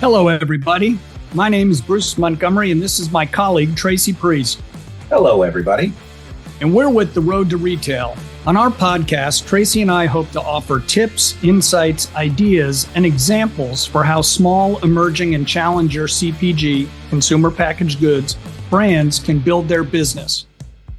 Hello, everybody. My name is Bruce Montgomery, and this is my colleague, Tracy Priest. Hello, everybody. And we're with The Road to Retail. On our podcast, Tracy and I hope to offer tips, insights, ideas, and examples for how small, emerging, and challenger CPG, consumer packaged goods, brands can build their business.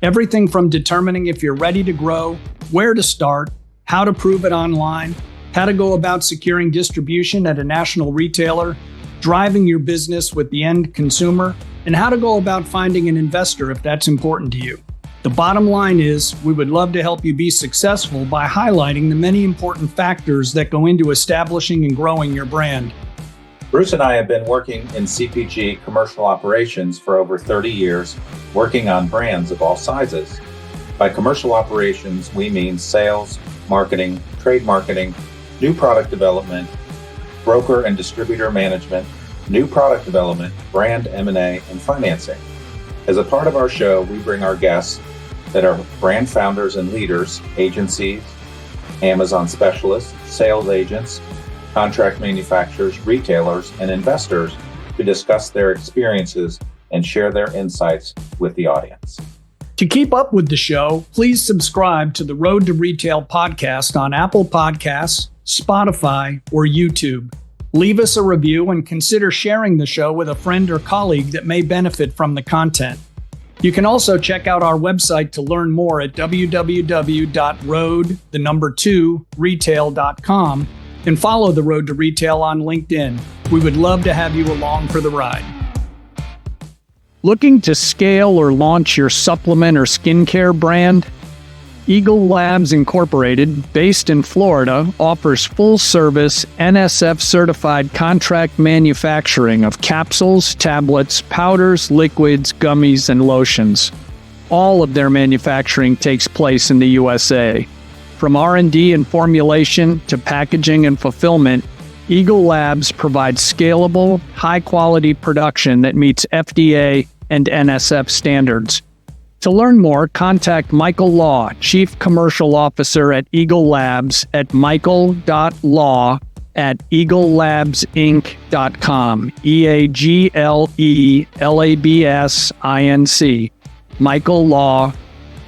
Everything from determining if you're ready to grow, where to start, how to prove it online, how to go about securing distribution at a national retailer, driving your business with the end consumer, and how to go about finding an investor if that's important to you. The bottom line is, we would love to help you be successful by highlighting the many important factors that go into establishing and growing your brand. Bruce and I have been working in CPG commercial operations for over 30 years, working on brands of all sizes. By commercial operations, we mean sales, marketing, trade marketing, new product development, broker and distributor management, new product development, brand M&A, and financing. As a part of our show, we bring our guests that are brand founders and leaders, agencies, Amazon specialists, sales agents, contract manufacturers, retailers, and investors to discuss their experiences and share their insights with the audience. To keep up with the show, please subscribe to the Road to Retail podcast on Apple Podcasts, Spotify, or YouTube. Leave us a review and consider sharing the show with a friend or colleague that may benefit from the content. You can also check out our website to learn more at www.road2retail.com and follow The Road to Retail on LinkedIn. We would love to have you along for the ride. Looking to scale or launch your supplement or skincare brand? Eagle Labs Incorporated, based in Florida, offers full-service NSF-certified contract manufacturing of capsules, tablets, powders, liquids, gummies, and lotions. All of their manufacturing takes place in the USA. From R&D and formulation to packaging and fulfillment, Eagle Labs provides scalable, high-quality production that meets FDA and NSF standards. To learn more, contact Michael Law, Chief Commercial Officer at Eagle Labs at michael.law@eaglelabsinc.com, EAGLELABSINC, Michael Law,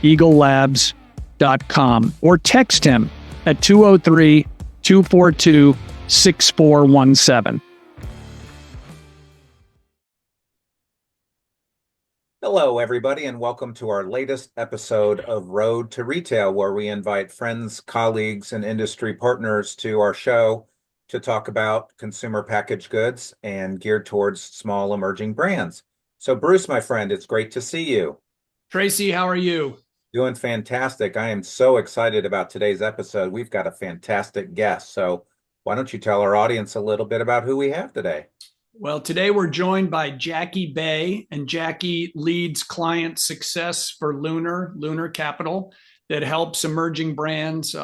eaglelabs.com, or text him at 203-242-6417. Hello, everybody, and welcome to our latest episode of Road to Retail, where we invite friends, colleagues, and industry partners to our show to talk about consumer packaged goods and geared towards small emerging brands. So, Bruce, my friend, it's great to see you. Tracy, how are you? Doing fantastic. I am so excited about today's episode. We've got a fantastic guest. So why don't you tell our audience a little bit about who we have today? Well, today we're joined by Jackie Bae, and Jackie leads client success for LUNR Capital, that helps emerging brands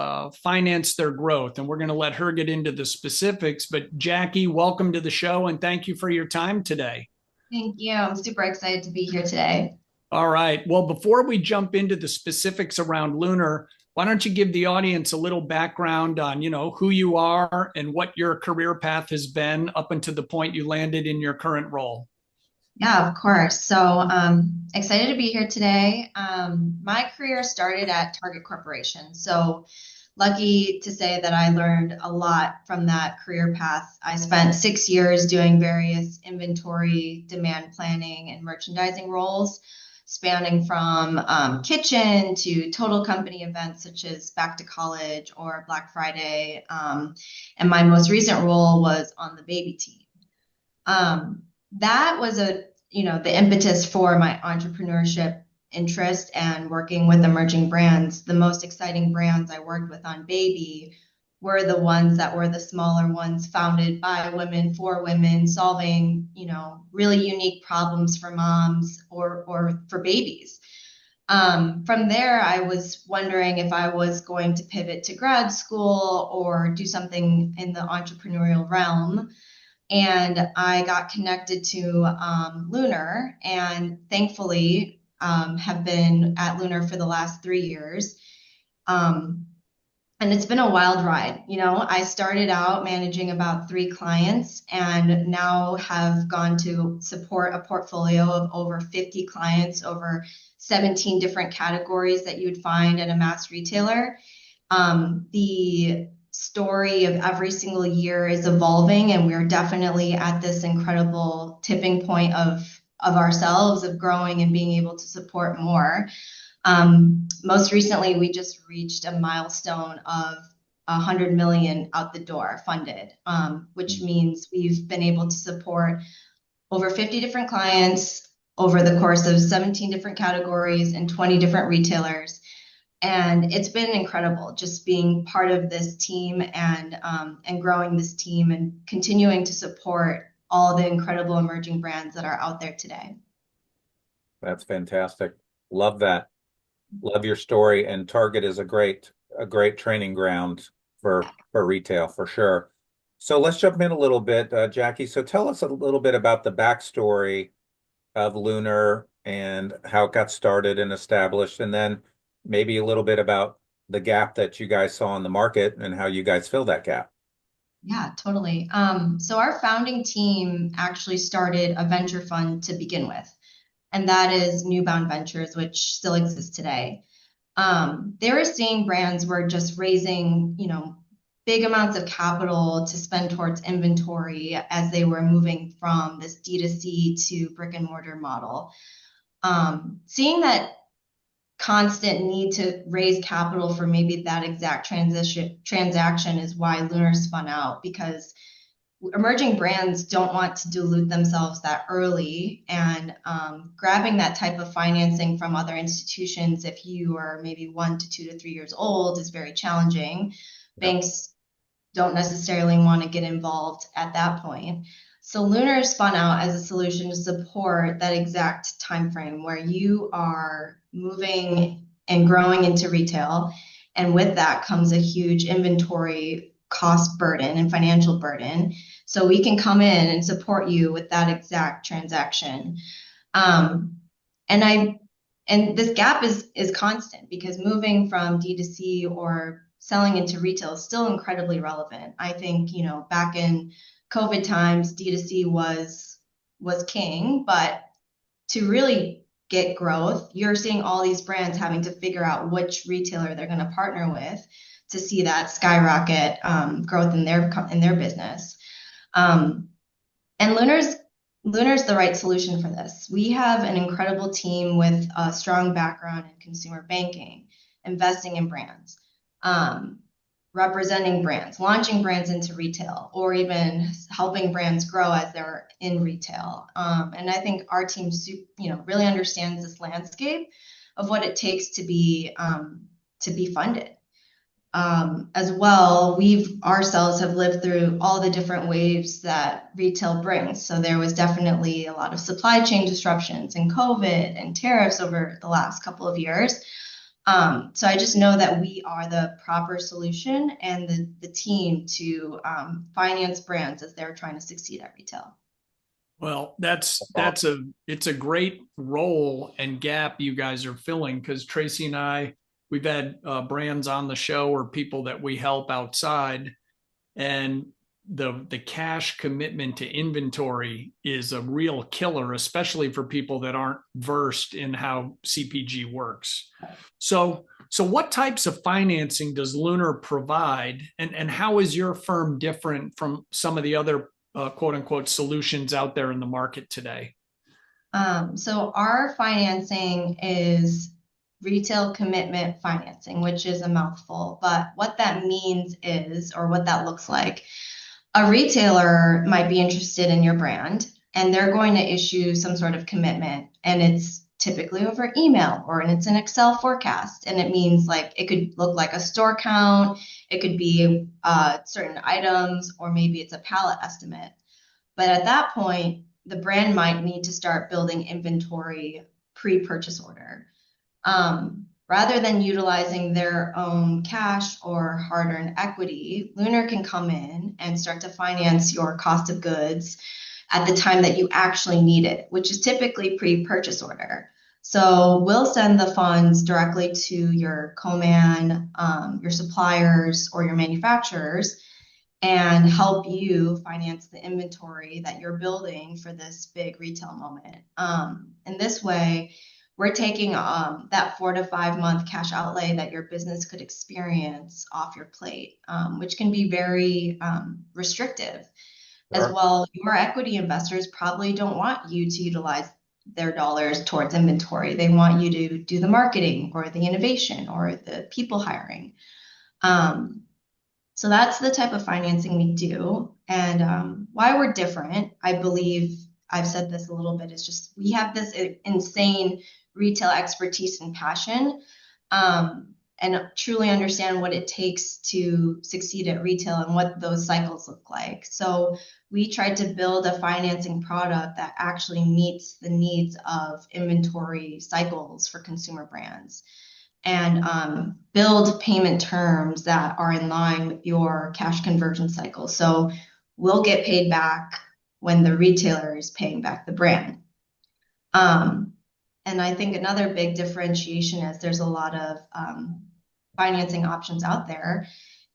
finance their growth. And we're going to let her get into the specifics. But Jackie, welcome to the show, and thank you for your time today. Thank you. I'm super excited to be here today. All right. Well, before we jump into the specifics around LUNR, why don't you give the audience a little background on, who you are and what your career path has been up until the point you landed in your current role? Yeah, of course. So excited to be here today. My career started at Target Corporation. So lucky to say that I learned a lot from that career path. I spent 6 years doing various inventory, demand planning, and merchandising roles, spanning from kitchen to total company events such as Back to College or Black Friday. And my most recent role was on the baby team. That was the impetus for my entrepreneurship interest and working with emerging brands. The most exciting brands I worked with on baby were the ones that were the smaller ones, founded by women for women, solving, really unique problems for moms or for babies. From there, I was wondering if I was going to pivot to grad school or do something in the entrepreneurial realm. And I got connected to LUNR, and thankfully have been at LUNR for the last 3 years. And it's been a wild ride. I started out managing about 3 clients and now have gone to support a portfolio of over 50 clients over 17 different categories that you would find at a mass retailer. The story of every single year is evolving, and we're definitely at this incredible tipping point of ourselves, of growing and being able to support more. Most recently, we just reached a milestone of 100 million out the door funded, which means we've been able to support over 50 different clients over the course of 17 different categories and 20 different retailers. And it's been incredible just being part of this team and growing this team and continuing to support all the incredible emerging brands that are out there today. That's fantastic. Love that. Love your story. And Target is a great training ground for retail for sure. So let's jump in a little bit, Jackie. So tell us a little bit about the backstory of LUNR and how it got started and established, and then maybe a little bit about the gap that you guys saw in the market and how you guys fill that gap. Yeah, totally. So our founding team actually started a venture fund to begin with, and that is Newbound Ventures, which still exists today. They were seeing brands were just raising, big amounts of capital to spend towards inventory as they were moving from this D2C to brick and mortar model. Seeing that constant need to raise capital for maybe that exact transaction is why LUNR spun out, because emerging brands don't want to dilute themselves that early, and grabbing that type of financing from other institutions if you are maybe 1 to 2 to 3 years old is very challenging. Banks don't necessarily want to get involved at that point. So LUNR spun out as a solution to support that exact time frame where you are moving and growing into retail, and with that comes a huge inventory cost burden and financial burden. So we can come in and support you with that exact transaction. And this gap is constant, because moving from D2C or selling into retail is still incredibly relevant. I think, back in COVID times, D2C was king, but to really get growth, you're seeing all these brands having to figure out which retailer they're going to partner with to see that skyrocket growth in their business. And LUNR's the right solution for this. We have an incredible team with a strong background in consumer banking, investing in brands, representing brands, launching brands into retail, or even helping brands grow as they're in retail. And I think our team, really understands this landscape of what it takes to be funded. As well, we ourselves have lived through all the different waves that retail brings. So there was definitely a lot of supply chain disruptions and COVID and tariffs over the last couple of years. So I just know that we are the proper solution and the team to finance brands as they're trying to succeed at retail. Well, it's a great role and gap you guys are filling, because Tracy and I, we've had brands on the show or people that we help outside, and the cash commitment to inventory is a real killer, especially for people that aren't versed in how CPG works. So what types of financing does LUNR provide, and how is your firm different from some of the other quote unquote solutions out there in the market today? So our financing is retail commitment financing, which is a mouthful, but what that means is, or what that looks like, a retailer might be interested in your brand and they're going to issue some sort of commitment, and it's typically over email or it's an Excel forecast. And it means, like, it could look like a store count, it could be certain items, or maybe it's a pallet estimate. But at that point, the brand might need to start building inventory pre-purchase order. Rather than utilizing their own cash or hard-earned equity, LUNR can come in and start to finance your cost of goods at the time that you actually need it, which is typically pre-purchase order. So we'll send the funds directly to your co-man, your suppliers, or your manufacturers, and help you finance the inventory that you're building for this big retail moment. In this way, we're taking that 4 to 5 month cash outlay that your business could experience off your plate, which can be very restrictive. As well, your equity investors probably don't want you to utilize their dollars towards inventory. They want you to do the marketing or the innovation or the people hiring. So that's the type of financing we do. And why we're different, I believe I've said this a little bit, is just we have this insane retail expertise and passion, and truly understand what it takes to succeed at retail and what those cycles look like. So we tried to build a financing product that actually meets the needs of inventory cycles for consumer brands, and build payment terms that are in line with your cash conversion cycle. So we'll get paid back when the retailer is paying back the brand. And I think another big differentiation is there's a lot of financing options out there,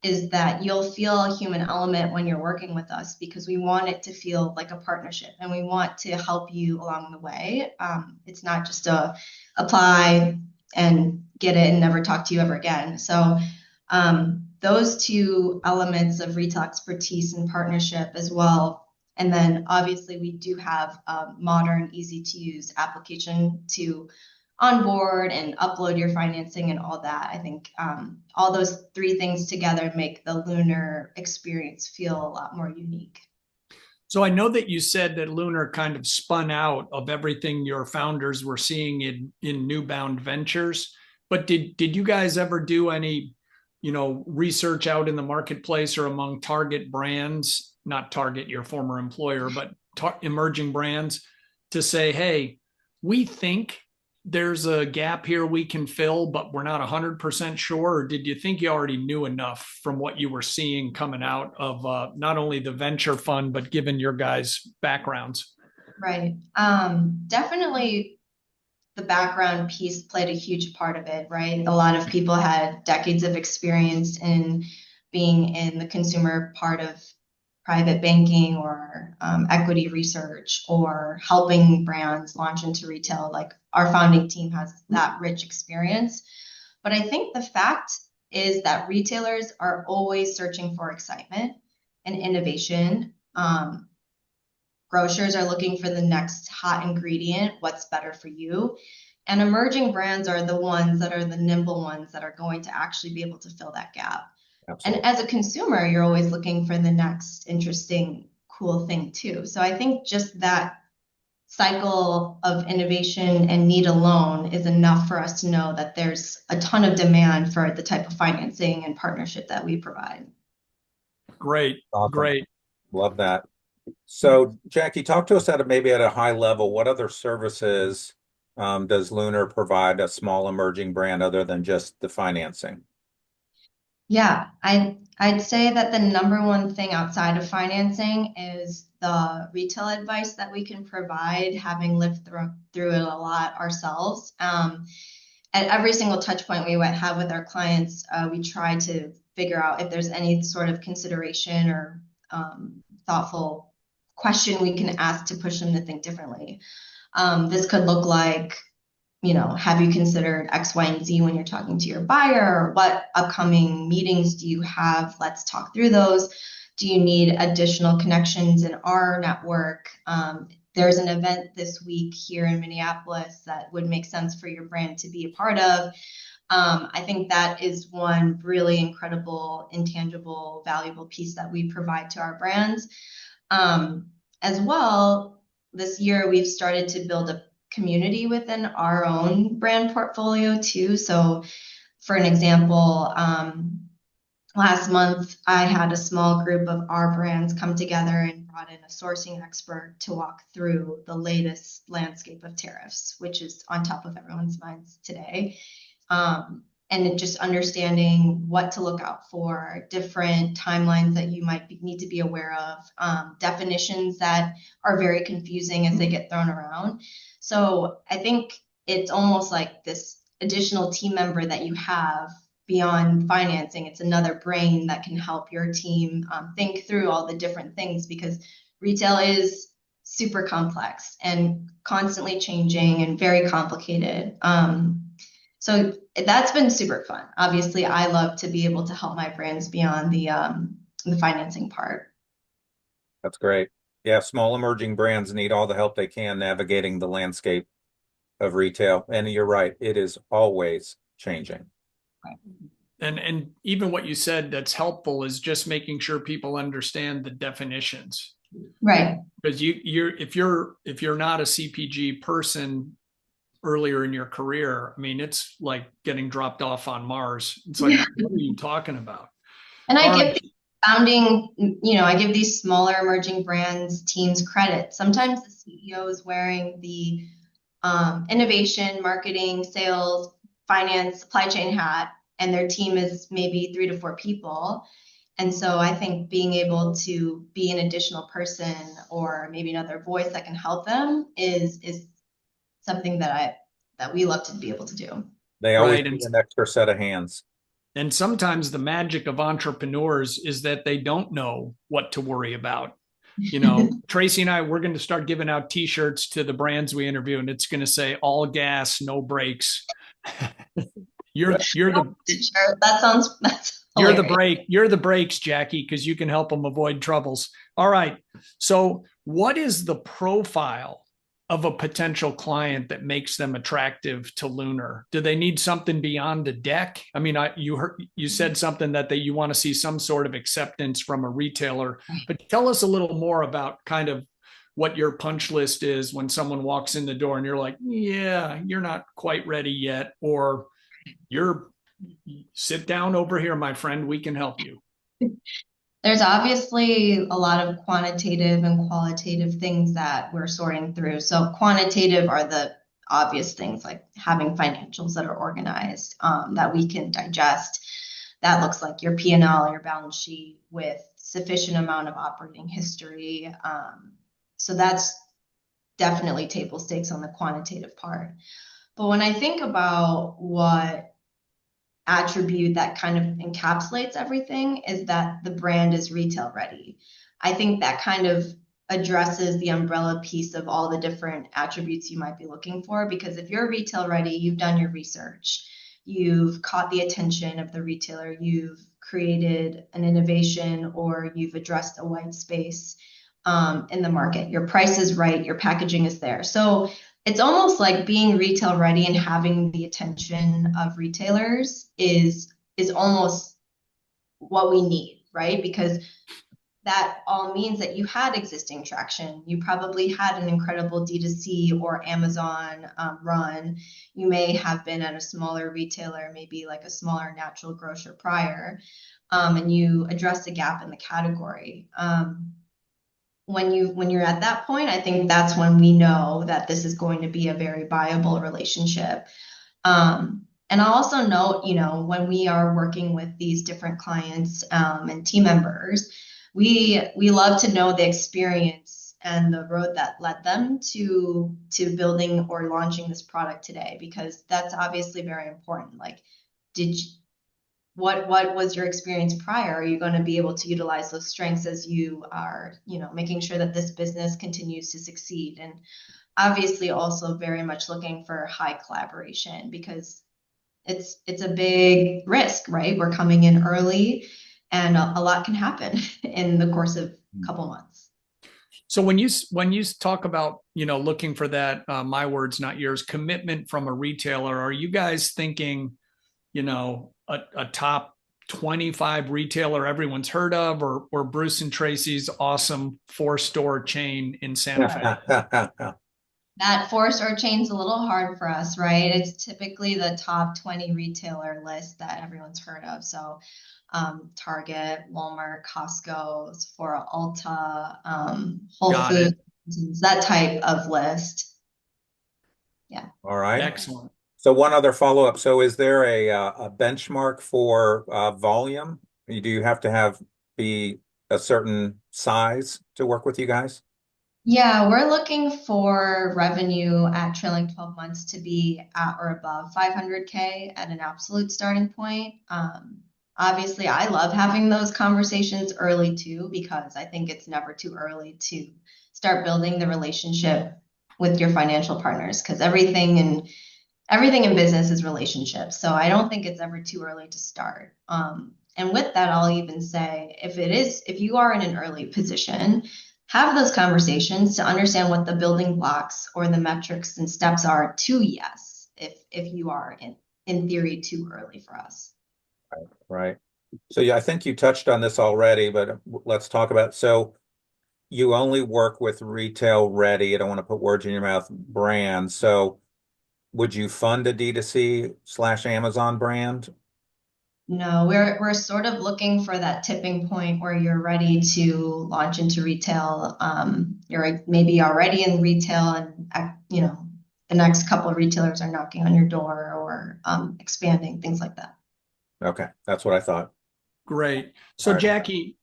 is that you'll feel a human element when you're working with us, because we want it to feel like a partnership and we want to help you along the way. It's not just a apply and get it and never talk to you ever again. So those two elements of retail expertise and partnership as well. And then obviously we do have a modern, easy to use application to onboard and upload your financing and all that. I think all those three things together make the LUNR experience feel a lot more unique. So I know that you said that LUNR kind of spun out of everything your founders were seeing in Newbound Ventures, but did you guys ever do any, research out in the marketplace or among target brands, not Target, your former employer, but emerging brands, to say, hey, we think there's a gap here we can fill, but we're not 100% sure? Or did you think you already knew enough from what you were seeing coming out of not only the venture fund, but given your guys' backgrounds? Right. Definitely the background piece played a huge part of it, right? A lot of people had decades of experience in being in the consumer part of private banking or equity research or helping brands launch into retail. Like our founding team has that rich experience. But I think the fact is that retailers are always searching for excitement and innovation. Grocers are looking for the next hot ingredient, what's better for you. And emerging brands are the ones that are the nimble ones that are going to actually be able to fill that gap. Absolutely. And as a consumer, you're always looking for the next interesting, cool thing too. So I think just that cycle of innovation and need alone is enough for us to know that there's a ton of demand for the type of financing and partnership that we provide. Great. Awesome. Great. Love that. So Jackie, talk to us maybe at a high level, what other services does LUNR provide a small emerging brand other than just the financing? Yeah, I'd say that the number one thing outside of financing is the retail advice that we can provide, having lived through it a lot ourselves. At every single touch point we have with our clients, we try to figure out if there's any sort of consideration or thoughtful question we can ask to push them to think differently. This could look like, have you considered X, Y, and Z when you're talking to your buyer? What upcoming meetings do you have? Let's talk through those. Do you need additional connections in our network? There's an event this week here in Minneapolis that would make sense for your brand to be a part of. I think that is one really incredible, intangible, valuable piece that we provide to our brands. As well, this year we've started to build a community within our own brand portfolio too. So for an example, last month I had a small group of our brands come together and brought in a sourcing expert to walk through the latest landscape of tariffs, which is on top of everyone's minds today. And just understanding what to look out for, different timelines that you might need to be aware of, definitions that are very confusing as they get thrown around. So I think it's almost like this additional team member that you have beyond financing. It's another brain that can help your team think through all the different things, because retail is super complex and constantly changing and very complicated. So that's been super fun. Obviously, I love to be able to help my brands beyond the financing part. That's great. Yeah, small emerging brands need all the help they can navigating the landscape of retail. And you're right, it is always changing. And even what you said that's helpful is just making sure people understand the definitions. Right. Because if you're not a CPG person earlier in your career, I mean, it's like getting dropped off on Mars. It's like, what are you talking about? And I give these I give these smaller emerging brands teams credit. Sometimes the CEO is wearing the innovation, marketing, sales, finance, supply chain hat, and their team is maybe 3 to 4 people. And so I think being able to be an additional person or maybe another voice that can help them is something that we love to be able to do. They always need an extra set of hands. And sometimes the magic of entrepreneurs is that they don't know what to worry about. Tracy and I, we're going to start giving out t-shirts to the brands we interview, and it's going to say all gas, no brakes. You're the brakes, Jackie, because you can help them avoid troubles. All right. So what is the profile of a potential client that makes them attractive to LUNR? Do they need something beyond a deck? I mean, you said something that you want to see some sort of acceptance from a retailer, but tell us a little more about kind of what your punch list is when someone walks in the door and you're like, yeah, you're not quite ready yet, or sit down over here, my friend, we can help you. There's obviously a lot of quantitative and qualitative things that we're sorting through. So quantitative are the obvious things, like having financials that are organized, that we can digest. That looks like your P&L, your balance sheet with sufficient amount of operating history. So that's definitely table stakes on the quantitative part. But when I think about what attribute that kind of encapsulates everything, is that the brand is retail ready. I think that kind of addresses the umbrella piece of all the different attributes you might be looking for, because if you're retail ready, you've done your research, you've caught the attention of the retailer, you've created an innovation, or you've addressed a white space in the market. Your price is right, your packaging is there. So it's almost like being retail ready and having the attention of retailers is almost what we need, right? Because that all means that you had existing traction. You probably had an incredible D2C or Amazon run. You may have been at a smaller retailer, maybe like a smaller natural grocer prior, and you address a gap in the category. When you're at that point, I think that's when we know that this is going to be a very viable relationship. And I'll also note, when we are working with these different clients and team members, we love to know the experience and the road that led them to building or launching this product today, because that's obviously very important. Like, what was your experience prior? Are you going to be able to utilize those strengths as you are, making sure that this business continues to succeed? And obviously also very much looking for high collaboration, because it's a big risk, right? We're coming in early and a lot can happen in the course of a couple months. So when you talk about, looking for that, my words, not yours, commitment from a retailer, are you guys thinking, a top 25 retailer everyone's heard of, or Bruce and Tracy's awesome 4-store chain in Santa Fe? That 4-store chain's a little hard for us, right? It's typically the top 20 retailer list that everyone's heard of. So Target, Walmart, Costco, Sephora, Ulta, Whole Foods, that type of list. Yeah. All right. Excellent. So one other follow-up. So is there a benchmark for volume? Do you have to be a certain size to work with you guys? Yeah, we're looking for revenue at trailing 12 months to be at or above 500K at an absolute starting point. Obviously, I love having those conversations early too, because I think it's never too early to start building the relationship with your financial partners, because everything in business is relationships. So I don't think it's ever too early to start. And with that, I'll even say if you are in an early position, have those conversations to understand what the building blocks or the metrics and steps are to yes, if you are in theory too early for us. Right. So yeah, I think you touched on this already, but let's talk about, so you only work with retail ready. I don't want to put words in your mouth, brands. So would you fund a D2C/Amazon brand? No, we're sort of looking for that tipping point where you're ready to launch into retail. You're maybe already in retail, and the next couple of retailers are knocking on your door or expanding, things like that. Okay, that's what I thought. Great. All So right. Jackie,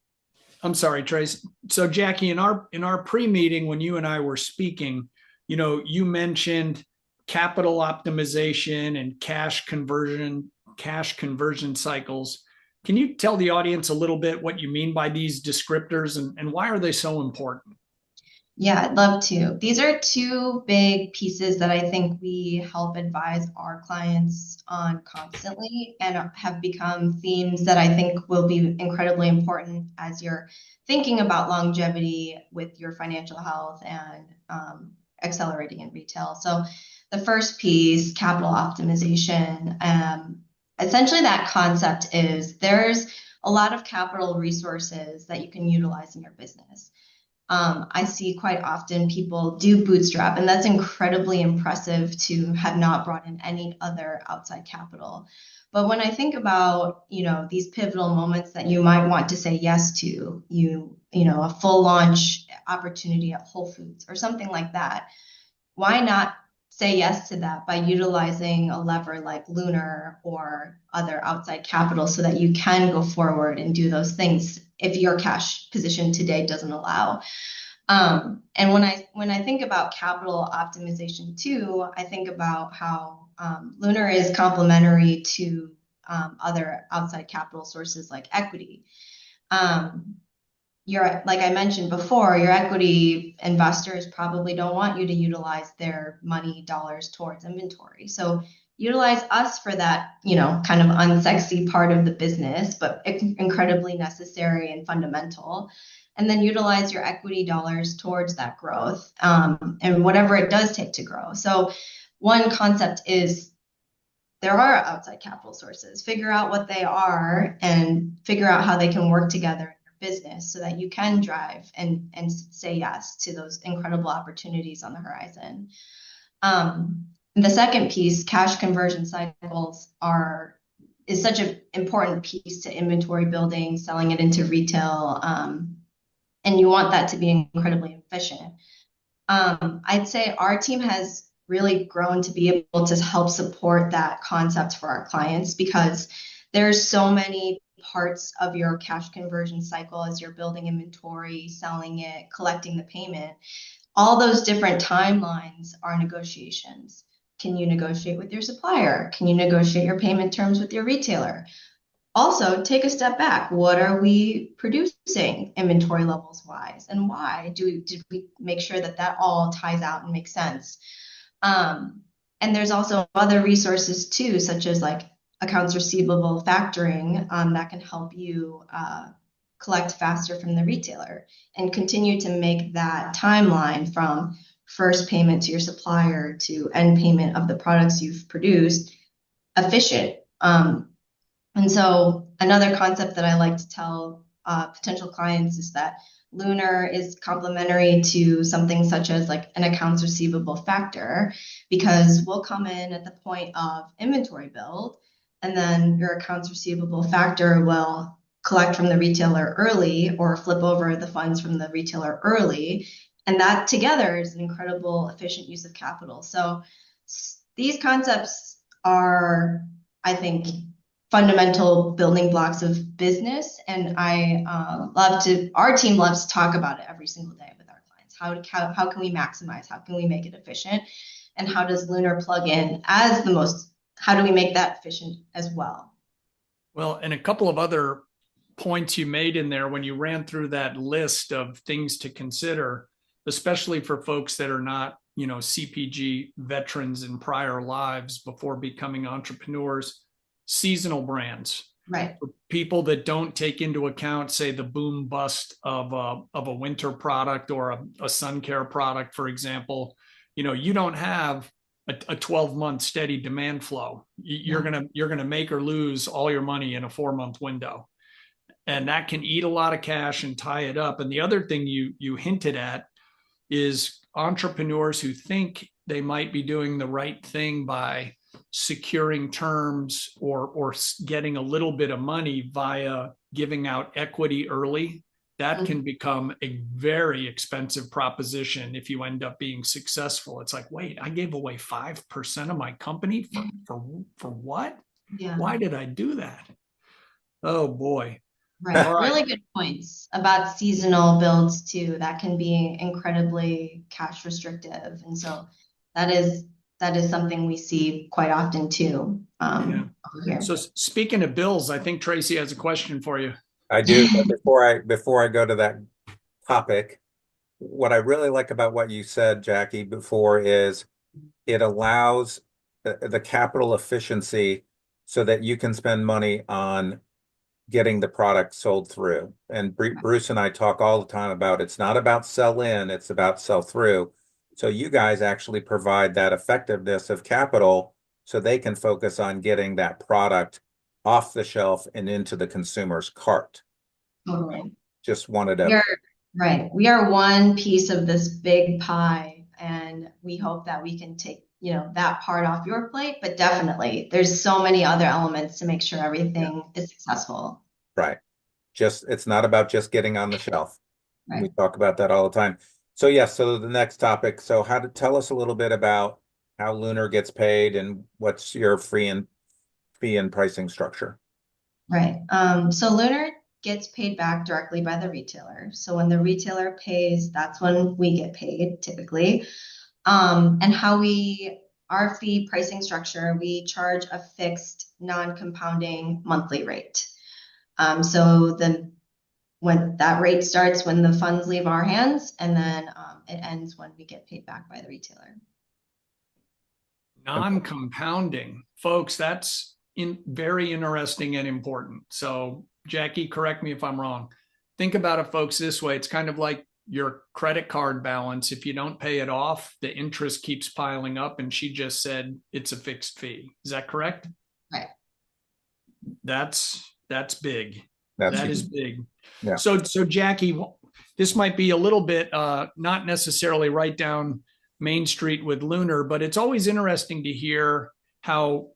I'm sorry, Trace. So Jackie, in our pre-meeting when you and I were speaking, you mentioned capital optimization and cash conversion cycles. Can you tell the audience a little bit what you mean by these descriptors and why are they so important? Yeah, I'd love to. These are two big pieces that I think we help advise our clients on constantly and have become themes that I think will be incredibly important as you're thinking about longevity with your financial health and accelerating in retail. So, the first piece, capital optimization, essentially that concept is there's a lot of capital resources that you can utilize in your business. I see quite often people do bootstrap, and that's incredibly impressive to have not brought in any other outside capital. But when I think about, these pivotal moments that you might want to say yes to, a full launch opportunity at Whole Foods or something like that, why not say yes to that by utilizing a lever like LUNR or other outside capital so that you can go forward and do those things if your cash position today doesn't allow. And when I think about capital optimization too, I think about how LUNR is complementary to other outside capital sources like equity. Like I mentioned before, your equity investors probably don't want you to utilize their money dollars towards inventory. So utilize us for that, kind of unsexy part of the business, but incredibly necessary and fundamental. And then utilize your equity dollars towards that growth, and whatever it does take to grow. So one concept is there are outside capital sources. Figure out what they are and figure out how they can work together business so that you can drive and say yes to those incredible opportunities on the horizon. The second piece, cash conversion cycles is such an important piece to inventory building, selling it into retail, and you want that to be incredibly efficient. I'd say our team has really grown to be able to help support that concept for our clients because there's so many parts of your cash conversion cycle as you're building inventory, selling it, collecting the payment. All those different timelines are negotiations. Can you negotiate with your supplier? Can you negotiate your payment terms with your retailer? Also, take a step back. What are we producing inventory levels wise, and why? Did we make sure that all ties out and makes sense? And there's also other resources too, such as like accounts receivable factoring, that can help you collect faster from the retailer and continue to make that timeline from first payment to your supplier to end payment of the products you've produced efficient. And so another concept that I like to tell potential clients is that LUNR is complementary to something such as like an accounts receivable factor, because we'll come in at the point of inventory build, and then your accounts receivable factor will collect from the retailer early or flip over the funds from the retailer early. And that together is an incredible efficient use of capital. So these concepts are, I think, fundamental building blocks of business. And our team loves to talk about it every single day with our clients. How can we maximize? How can we make it efficient? And how does LUNR plug in as how do we make that efficient as well? Well, and a couple of other points you made in there when you ran through that list of things to consider, especially for folks that are not, CPG veterans in prior lives before becoming entrepreneurs, seasonal brands. Right. For people that don't take into account, say, the boom bust of a winter product or a sun care product, for example, you don't have a 12-month steady demand flow. You're gonna make or lose all your money in a 4-month window, and that can eat a lot of cash and tie it up. And the other thing you hinted at is entrepreneurs who think they might be doing the right thing by securing terms or getting a little bit of money via giving out equity early. That can become a very expensive proposition if you end up being successful. It's like, wait, I gave away 5% of my company for what? Yeah. Why did I do that? Oh boy. Right. Really good points about seasonal builds too. That can be incredibly cash restrictive. And so that is something we see quite often too. Over here. So speaking of bills, I think Tracy has a question for you. I do, but before I go to that topic, what I really like about what you said, Jackie, before is it allows the capital efficiency so that you can spend money on getting the product sold through. And Bruce and I talk all the time about it's not about sell in, it's about sell through. So you guys actually provide that effectiveness of capital so they can focus on getting that product off the shelf and into the consumer's cart. Totally. Just wanted to. We are one piece of this big pie, and we hope that we can take, that part off your plate, but definitely there's so many other elements to make sure everything is successful. Right. It's not about just getting on the shelf. Right. We talk about that all the time. So yes, so the next topic. So tell us a little bit about how LUNR gets paid and what's your fee and pricing structure. Right. So LUNR gets paid back directly by the retailer. So when the retailer pays, that's when we get paid typically. And our fee pricing structure, we charge a fixed non-compounding monthly rate. So then when that rate starts when the funds leave our hands, and then it ends when we get paid back by the retailer. Non-compounding, folks, that's very interesting and important. So Jackie, correct me if I'm wrong. Think about it, folks, this way. It's kind of like your credit card balance. If you don't pay it off, the interest keeps piling up, and she just said it's a fixed fee. Is that correct? Right. That's big. That is big. Yeah. So Jackie, this might be a little bit not necessarily right down Main Street with LUNR, but it's always interesting to hear how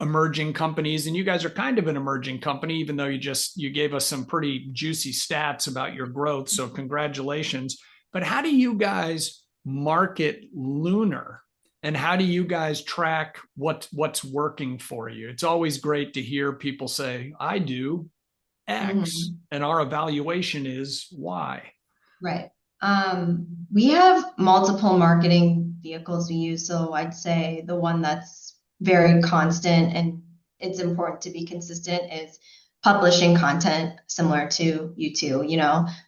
emerging companies, and you guys are kind of an emerging company, even though you gave us some pretty juicy stats about your growth. So congratulations. But how do you guys market LUNR? And how do you guys track what's working for you? It's always great to hear people say, I do X, and our evaluation is Y. Right. We have multiple marketing vehicles we use. So I'd say the one that's very constant and it's important to be consistent is publishing content similar to you two.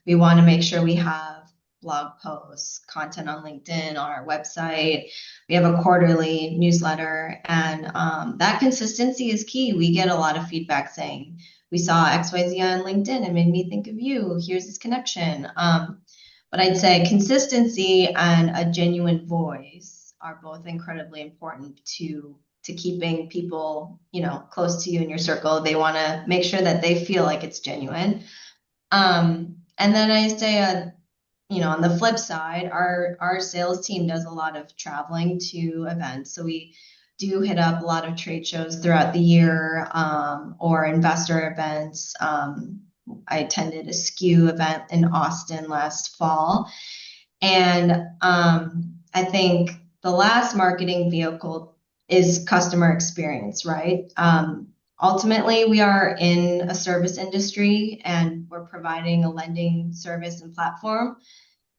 We want to make sure we have blog posts, content on LinkedIn, on our website. We have a quarterly newsletter, and that consistency is key. We get a lot of feedback saying, we saw XYZ on LinkedIn and made me think of you. Here's this connection. But I'd say consistency and a genuine voice are both incredibly important to keeping people, close to you in your circle. They want to make sure that they feel like it's genuine. And then I say, on the flip side, our sales team does a lot of traveling to events. So we do hit up a lot of trade shows throughout the year, or investor events. I attended a SKU event in Austin last fall. And I think the last marketing vehicle is customer experience, right? Ultimately, we are in a service industry and we're providing a lending service and platform.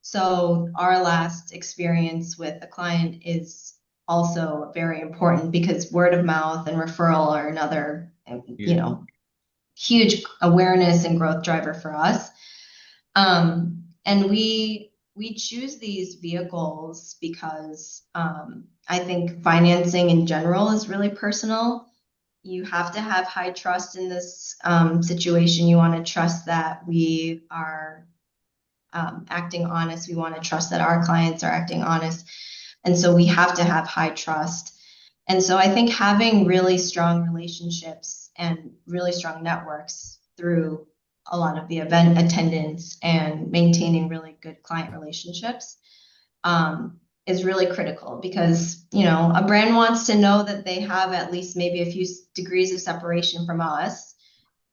So our last experience with a client is also very important because word of mouth and referral are another, huge awareness and growth driver for us. And we choose these vehicles because I think financing in general is really personal. You have to have high trust in this situation. You want to trust that we are acting honest. We want to trust that our clients are acting honest. And so we have to have high trust. And so I think having really strong relationships and really strong networks through a lot of the event attendance and maintaining really good client relationships is really critical because, a brand wants to know that they have at least maybe a few degrees of separation from us.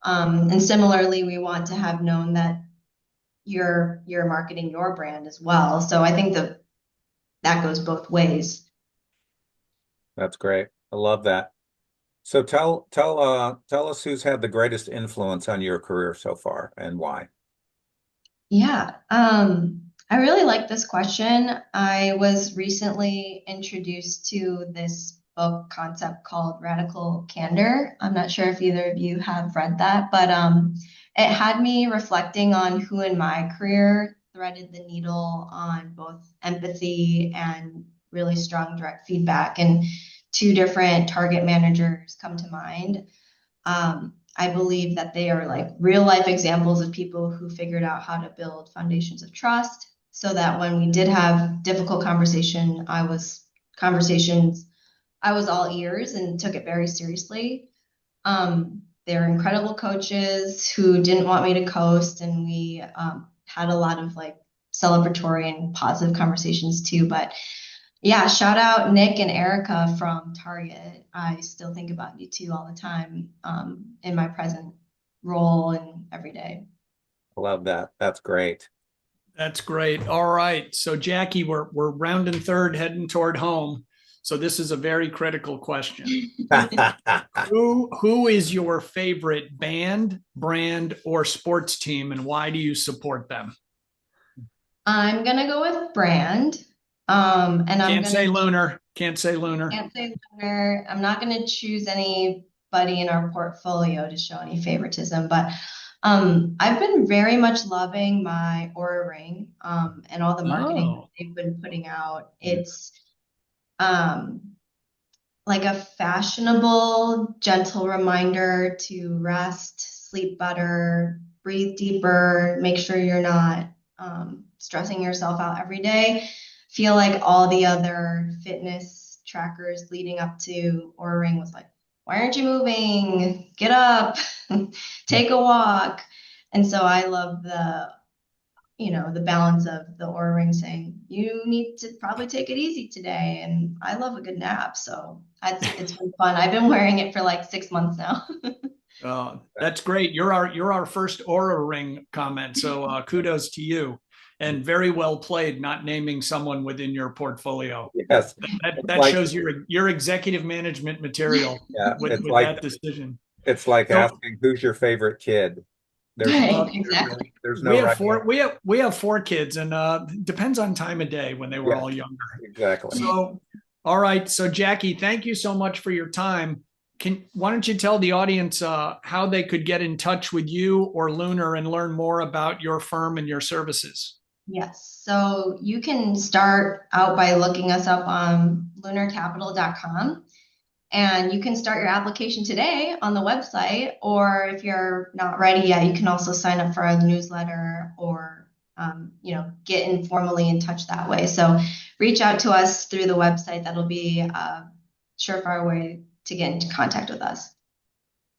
And similarly, we want to have known that you're marketing your brand as well. So I think that goes both ways. That's great. I love that. So tell us who's had the greatest influence on your career so far and why. Yeah, I really like this question. I was recently introduced to this book concept called Radical Candor. I'm not sure if either of you have read that, but it had me reflecting on who in my career threaded the needle on both empathy and really strong direct feedback. And two different target managers come to mind. I believe that they are like real life examples of people who figured out how to build foundations of trust so that when we did have difficult conversations, I was all ears and took it very seriously. They're incredible coaches who didn't want me to coast, and we had a lot of like celebratory and positive conversations too. But yeah, shout out Nick and Erica from Target. I still think about you two all the time in my present role and every day. I love that. That's great. That's great. All right. So Jackie, we're rounding third, heading toward home. So this is a very critical question. Who is your favorite band, brand, or sports team, and why do you support them? I'm gonna go with brand. And Can't say LUNR. Can't say LUNR. Can't say LUNR. I'm not gonna choose anybody in our portfolio to show any favoritism, but I've been very much loving my Aura Ring and all the marketing they've been putting out. It's like a fashionable, gentle reminder to rest, sleep better, breathe deeper, make sure you're not stressing yourself out every day. Feel like all the other fitness trackers leading up to Oura Ring was like, why aren't you moving? Get up, take a walk. And so I love the balance of the Oura Ring saying, you need to probably take it easy today. And I love a good nap. So it's been fun. I've been wearing it for like 6 months now. That's great. You're our first Aura Ring comment. So kudos to you. And very well played, not naming someone within your portfolio. Yes, that shows your executive management material. Yeah, with that decision. It's like asking who's your favorite kid. Exactly. There's no we have 4 kids, and depends on time of day when they were all younger. Exactly. So, all right. So Jackie, thank you so much for your time. Why don't you tell the audience how they could get in touch with you or LUNR and learn more about your firm and your services? Yes. So you can start out by looking us up on lunarcapital.com, and you can start your application today on the website, or if you're not ready yet, you can also sign up for a newsletter or get informally in touch that way. So reach out to us through the website. That'll be a surefire way to get into contact with us.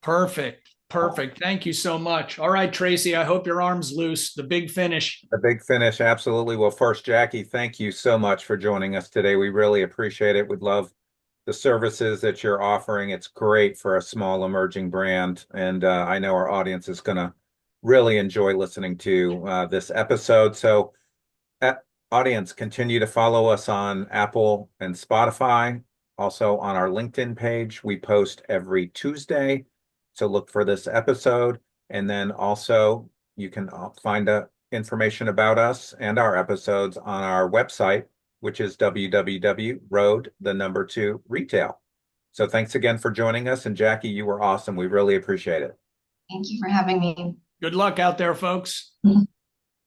Perfect. Thank you so much. All right, Tracy, I hope your arm's loose. The big finish. The big finish. Absolutely. Well, first, Jackie, thank you so much for joining us today. We really appreciate it. We'd love the services that you're offering. It's great for a small emerging brand. And I know our audience is going to really enjoy listening to this episode. So audience, continue to follow us on Apple and Spotify. Also on our LinkedIn page, we post every Tuesday. So look for this episode. And then also you can find information about us and our episodes on our website, which is www.road2retail. So thanks again for joining us. And Jackie, you were awesome. We really appreciate it. Thank you for having me. Good luck out there, folks.